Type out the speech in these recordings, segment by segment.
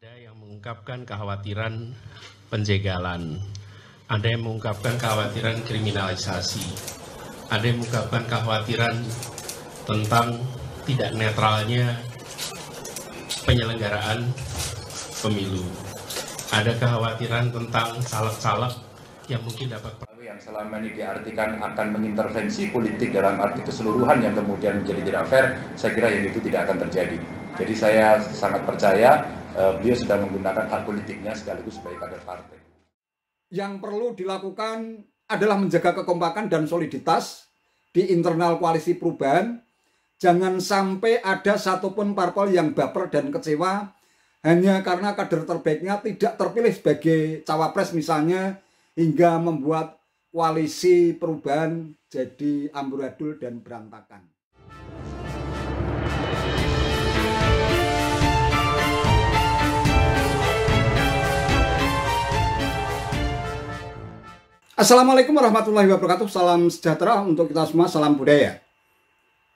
Ada yang mengungkapkan kekhawatiran penjegalan, ada yang mengungkapkan kekhawatiran kriminalisasi, ada yang mengungkapkan kekhawatiran tentang tidak netralnya penyelenggaraan pemilu, ada kekhawatiran tentang caleg-caleg yang mungkin dapat yang selama ini diartikan akan mengintervensi politik dalam arti keseluruhan yang kemudian menjadi tidak fair, saya kira yang itu tidak akan terjadi. Jadi saya sangat percaya beliau sudah menggunakan hak politiknya sekaligus sebagai kader partai. Yang perlu dilakukan adalah menjaga kekompakan dan soliditas di internal koalisi perubahan. Jangan sampai ada satupun parpol yang baper dan kecewa hanya karena kader terbaiknya tidak terpilih sebagai cawapres misalnya, hingga membuat koalisi perubahan jadi amburadul dan berantakan. Assalamualaikum warahmatullahi wabarakatuh. Salam sejahtera untuk kita semua, salam budaya.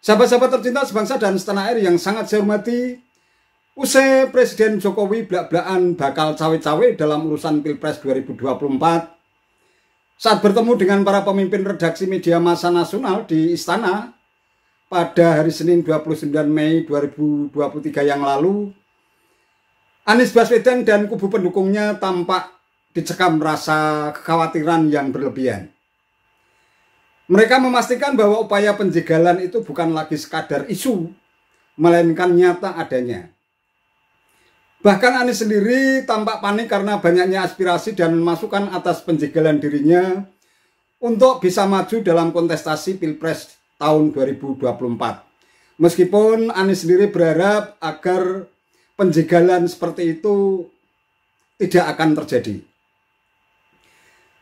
Sahabat-sahabat tercinta sebangsa dan setanah air yang sangat saya hormati, usai Presiden Jokowi blak-blakan bakal cawe-cawe dalam urusan Pilpres 2024, saat bertemu dengan para pemimpin redaksi media massa nasional di Istana pada hari Senin 29 Mei 2023 yang lalu, Anies Baswedan dan kubu pendukungnya tampak dicekam rasa kekhawatiran yang berlebihan. Mereka memastikan bahwa upaya penjegalan itu bukan lagi sekadar isu, melainkan nyata adanya. Bahkan Anies sendiri tampak panik karena banyaknya aspirasi dan masukan atas penjegalan dirinya untuk bisa maju dalam kontestasi Pilpres tahun 2024. Meskipun Anies sendiri berharap agar penjegalan seperti itu tidak akan terjadi.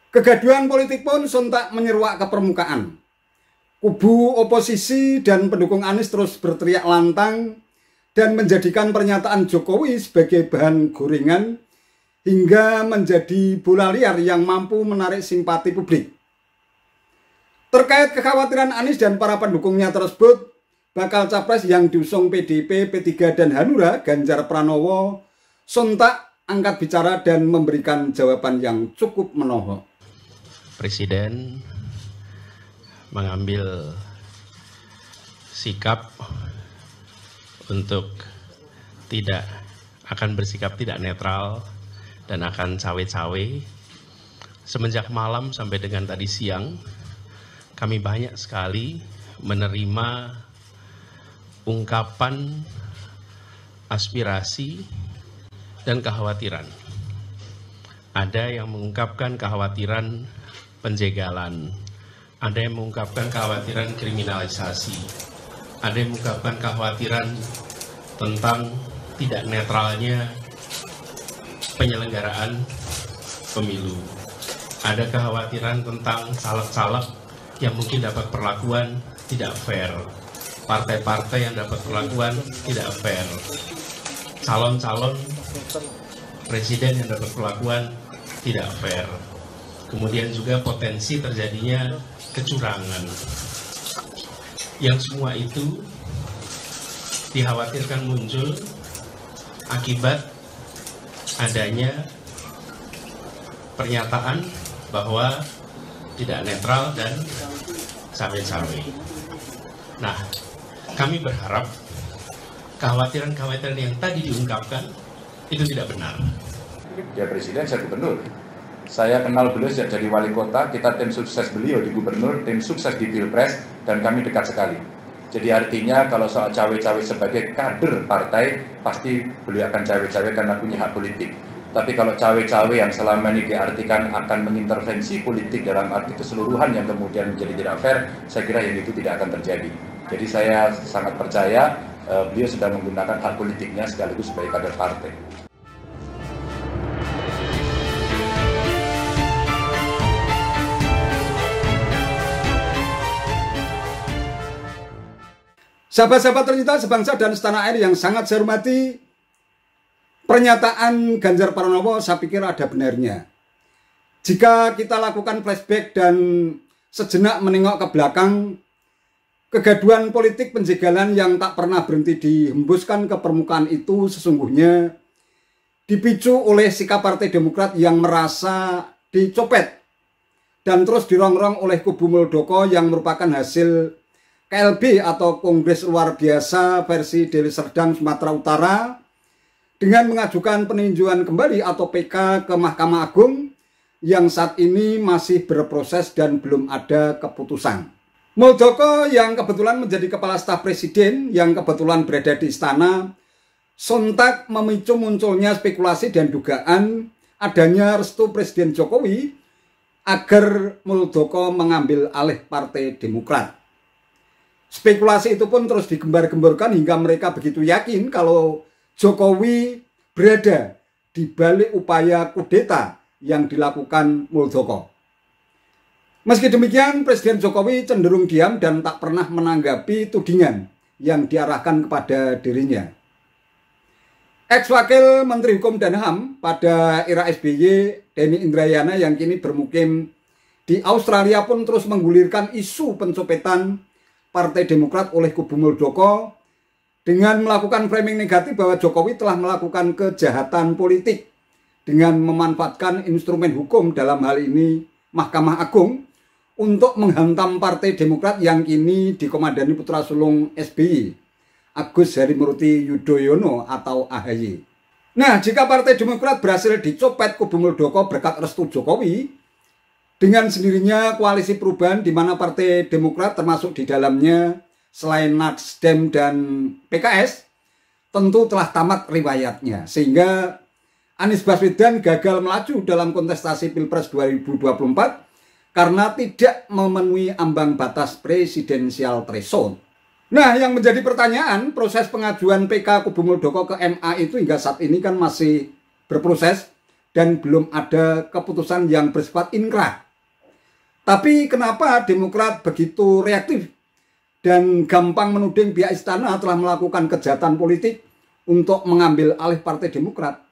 Kegaduhan politik pun sontak menyeruak ke permukaan. Kubu oposisi dan pendukung Anies terus berteriak lantang dan menjadikan pernyataan Jokowi sebagai bahan gorengan hingga menjadi bola liar yang mampu menarik simpati publik. Terkait kekhawatiran Anies dan para pendukungnya tersebut, bakal capres yang diusung PDIP, P3 dan Hanura, Ganjar Pranowo, sontak angkat bicara dan memberikan jawaban yang cukup menohok. Presiden mengambil sikap untuk tidak akan bersikap tidak netral dan akan cawe-cawe. Semenjak malam sampai dengan tadi siang, kami banyak sekali menerima ungkapan aspirasi dan kekhawatiran. Ada yang mengungkapkan kekhawatiran penjegalan, ada yang mengungkapkan kekhawatiran kriminalisasi, ada yang mengungkapkan kekhawatiran tentang tidak netralnya penyelenggaraan pemilu, ada kekhawatiran tentang caleg-caleg yang mungkin dapat perlakuan tidak fair, partai-partai yang dapat perlakuan tidak fair, calon-calon presiden yang dapat perlakuan tidak fair. Kemudian juga potensi terjadinya kecurangan. Yang semua itu dikhawatirkan muncul akibat adanya pernyataan bahwa tidak netral dan cawe-cawe. Nah, kami berharap kekhawatiran-kekhawatiran yang tadi diungkapkan itu tidak benar. Dia presiden, saya gubernur. Saya kenal beliau sejak jadi wali kota, kita tim sukses beliau di gubernur, tim sukses di Pilpres, dan kami dekat sekali. Jadi artinya kalau soal cawe-cawe sebagai kader partai, pasti beliau akan cawe-cawe karena punya hak politik. Tapi kalau cawe-cawe yang selama ini diartikan akan mengintervensi politik dalam arti keseluruhan yang kemudian menjadi tidak fair, saya kira yang itu tidak akan terjadi. Jadi saya sangat percaya beliau sudah menggunakan hak politiknya sekaligus sebagai kader partai. Sahabat-sahabat tercinta sebangsa dan setanah air yang sangat saya hormati, pernyataan Ganjar Pranowo saya pikir ada benarnya. Jika kita lakukan flashback dan sejenak menengok ke belakang, kegaduhan politik penjegalan yang tak pernah berhenti dihembuskan ke permukaan itu sesungguhnya dipicu oleh sikap Partai Demokrat yang merasa dicopet dan terus dirongrong oleh kubu Muldoko yang merupakan hasil KLB atau Kongres Luar Biasa versi Deli Serdang Sumatera Utara dengan mengajukan peninjauan kembali atau PK ke Mahkamah Agung yang saat ini masih berproses dan belum ada keputusan. Muldoko yang kebetulan menjadi Kepala Staf Presiden yang kebetulan berada di istana sontak memicu munculnya spekulasi dan dugaan adanya restu Presiden Jokowi agar Muldoko mengambil alih Partai Demokrat. Spekulasi itu pun terus digembar-gemborkan hingga mereka begitu yakin kalau Jokowi berada di balik upaya kudeta yang dilakukan Muldoko. Meski demikian, Presiden Jokowi cenderung diam dan tak pernah menanggapi tudingan yang diarahkan kepada dirinya. Ex-Wakil Menteri Hukum dan HAM pada era SBY, Denny Indrayana yang kini bermukim di Australia pun terus menggulirkan isu pencopetan Partai Demokrat oleh kubu Muldoko dengan melakukan framing negatif bahwa Jokowi telah melakukan kejahatan politik dengan memanfaatkan instrumen hukum dalam hal ini Mahkamah Agung untuk menghantam Partai Demokrat yang kini dikomandani putra sulung SBY. Agus Harimurti Yudhoyono atau AHY. Nah, jika Partai Demokrat berhasil dicopet kubu Muldoko berkat restu Jokowi, dengan sendirinya koalisi perubahan di mana Partai Demokrat termasuk di dalamnya selain Nasdem dan PKS, tentu telah tamat riwayatnya. Sehingga Anies Baswedan gagal melaju dalam kontestasi Pilpres 2024 karena tidak memenuhi ambang batas presidensial threshold. Nah, yang menjadi pertanyaan, proses pengajuan PK kubu Muldoko ke MA itu hingga saat ini kan masih berproses dan belum ada keputusan yang bersifat inkrah. Tapi kenapa Demokrat begitu reaktif dan gampang menuding pihak istana telah melakukan kejahatan politik untuk mengambil alih Partai Demokrat?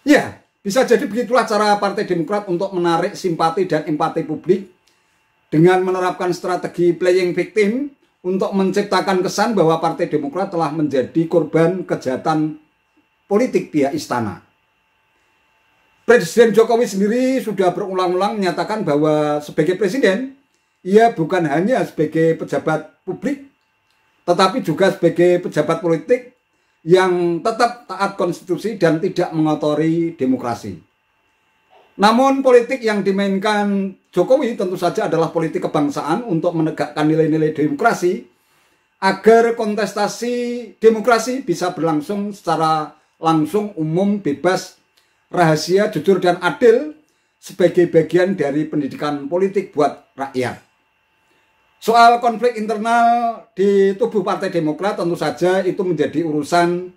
Ya, bisa jadi begitulah cara Partai Demokrat untuk menarik simpati dan empati publik dengan menerapkan strategi playing victim untuk menciptakan kesan bahwa Partai Demokrat telah menjadi korban kejahatan politik pihak istana. Presiden Jokowi sendiri sudah berulang-ulang menyatakan bahwa sebagai presiden, ia bukan hanya sebagai pejabat publik, tetapi juga sebagai pejabat politik yang tetap taat konstitusi dan tidak mengotori demokrasi. Namun politik yang dimainkan Jokowi tentu saja adalah politik kebangsaan untuk menegakkan nilai-nilai demokrasi agar kontestasi demokrasi bisa berlangsung secara langsung, umum, bebas, rahasia, jujur, dan adil sebagai bagian dari pendidikan politik buat rakyat. Soal konflik internal di tubuh Partai Demokrat tentu saja itu menjadi urusan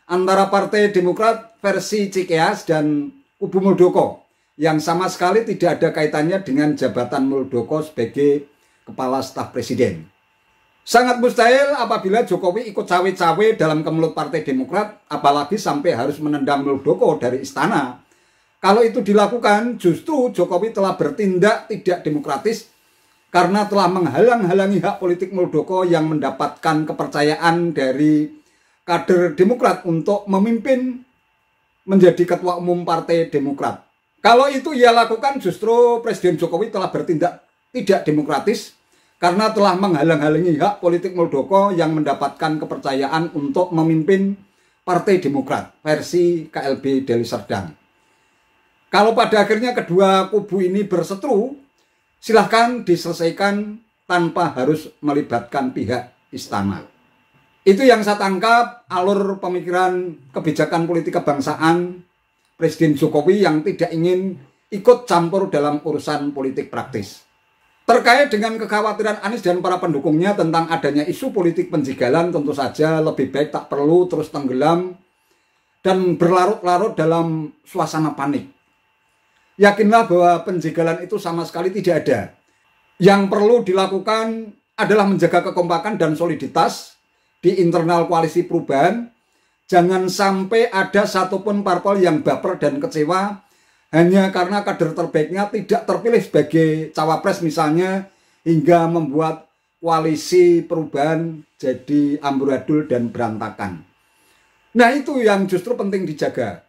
antara Partai Demokrat versi Cikeas dan kubu Muldoko yang sama sekali tidak ada kaitannya dengan jabatan Muldoko sebagai Kepala Staf Presiden. Sangat mustahil apabila Jokowi ikut cawe-cawe dalam kemelut Partai Demokrat, apalagi sampai harus menendang Muldoko dari istana. Kalau itu dilakukan, justru Jokowi telah bertindak tidak demokratis karena telah menghalang-halangi hak politik Muldoko yang mendapatkan kepercayaan dari kader Demokrat untuk memimpin menjadi ketua umum Partai Demokrat. Kalau itu ia lakukan, justru Presiden Jokowi telah bertindak tidak demokratis karena telah menghalang-halangi hak politik Muldoko yang mendapatkan kepercayaan untuk memimpin Partai Demokrat versi KLB Deli Serdang. Kalau pada akhirnya kedua kubu ini berseteru, silahkan diselesaikan tanpa harus melibatkan pihak istana. Itu yang saya tangkap alur pemikiran kebijakan politik kebangsaan Presiden Jokowi yang tidak ingin ikut campur dalam urusan politik praktis. Terkait dengan kekhawatiran Anies dan para pendukungnya tentang adanya isu politik penjigalan, tentu saja lebih baik tak perlu terus tenggelam dan berlarut-larut dalam suasana panik. Yakinlah bahwa penjigalan itu sama sekali tidak ada. Yang perlu dilakukan adalah menjaga kekompakan dan soliditas di internal koalisi perubahan. Jangan sampai ada satupun parpol yang baper dan kecewa hanya karena kader terbaiknya tidak terpilih sebagai cawapres misalnya, hingga membuat koalisi perubahan jadi amburadul dan berantakan. Nah, itu yang justru penting dijaga.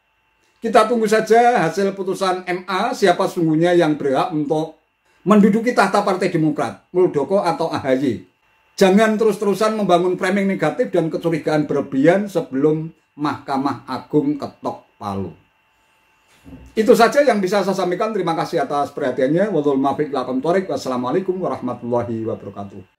Kita tunggu saja hasil putusan MA siapa sungguhnya yang berhak untuk menduduki tahta Partai Demokrat, Muldoko atau AHY. Jangan terus-terusan membangun framing negatif dan kecurigaan berlebihan sebelum Mahkamah Agung ketok palu. Itu saja yang bisa saya sampaikan. Terima kasih atas perhatiannya. Wassalamualaikum warahmatullahi wabarakatuh.